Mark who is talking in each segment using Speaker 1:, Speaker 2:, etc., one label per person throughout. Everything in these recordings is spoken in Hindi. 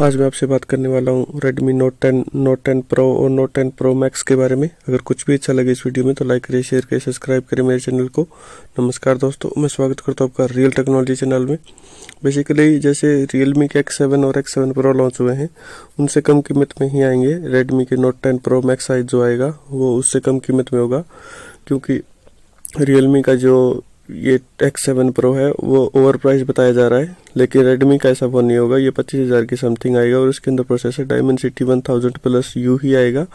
Speaker 1: आज मैं आपसे बात करने वाला हूँ Redmi Note 10, Note 10 Pro और Note 10 Pro Max के बारे में। अगर कुछ भी अच्छा लगे इस वीडियो में तो लाइक करिए, शेयर करिए, सब्सक्राइब करिए मेरे चैनल को। नमस्कार दोस्तों, मैं स्वागत करता हूँ आपका रियल टेक्नोलॉजी चैनल में। बेसिकली जैसे Realme के X7 और X7 Pro लॉन्च हुए हैं, उनसे कम कीमत में ही आएंगे। Redmi के Note 10 Pro Max साइज जो आएगा वो उससे कम कीमत में होगा, क्योंकि Realme का जो ये X7 Pro है वो ओवर प्राइस बताया जा रहा है, लेकिन Redmi का ऐसा फोन नहीं होगा। ये 25,000 की समथिंग आएगा और इसके अंदर प्रोसेसर Dimensity 1000 प्लस U ही आएगा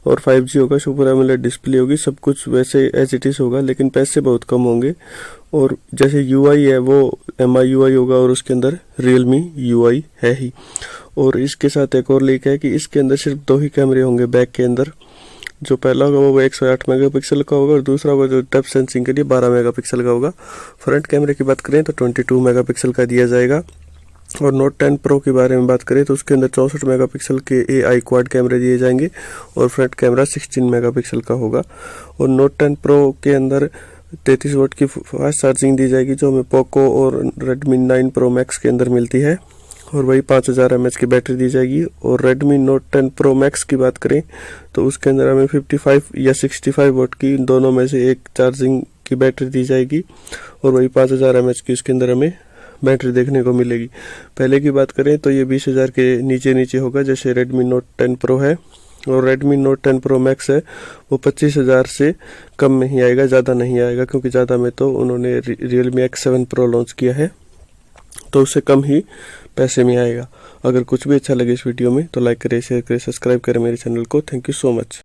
Speaker 1: और 5G होगा, सुपर एमोलेड डिस्प्ले होगी, सब कुछ वैसे एज इट इज होगा, लेकिन पैसे बहुत कम होंगे। और जैसे UI है वो MIUI होगा और उसके अंदर Realme UI है ही। और इसके साथ एक और लीक है कि इसके अंदर सिर्फ 2 ही कैमरे होंगे बैक के अंदर। जो पहला होगा वो 108 मेगापिक्सल का होगा और दूसरा होगा जो डेप्थ सेंसिंग के लिए 12 मेगापिक्सल का होगा। फ्रंट कैमरे की बात करें तो 22 मेगापिक्सल का दिया जाएगा। और Note 10 Pro के बारे में बात करें तो उसके अंदर 64 मेगापिक्सल के AI क्वाड कैमरे दिए जाएंगे और फ्रंट कैमरा 16 मेगापिक्सल का होगा। और Note 10 Pro के अंदर 33 वाट की फास्ट चार्जिंग दी जाएगी, जो हमें पोको और Redmi 9 Pro Max के अंदर मिलती है, और वही 5000 mAh की बैटरी दी जाएगी। और Redmi Note 10 Pro Max की बात करें तो उसके अंदर हमें 55 या 65 वाट की दोनों में से एक चार्जिंग की बैटरी दी जाएगी और वही 5000 mAh की उसके अंदर हमें बैटरी देखने को मिलेगी। पहले की बात करें तो ये 20,000 के नीचे होगा, जैसे Redmi Note 10 Pro है। और Redmi Note 10 Pro Max है वो 25,000 से कम में ही आएगा, ज़्यादा नहीं आएगा, क्योंकि ज़्यादा में तो उन्होंने Realme X7 Pro लॉन्च किया है, तो उससे कम ही पैसे में आएगा। अगर कुछ भी अच्छा लगे इस वीडियो में तो लाइक करें, शेयर करें, सब्सक्राइब करें मेरे चैनल को। Thank you so much.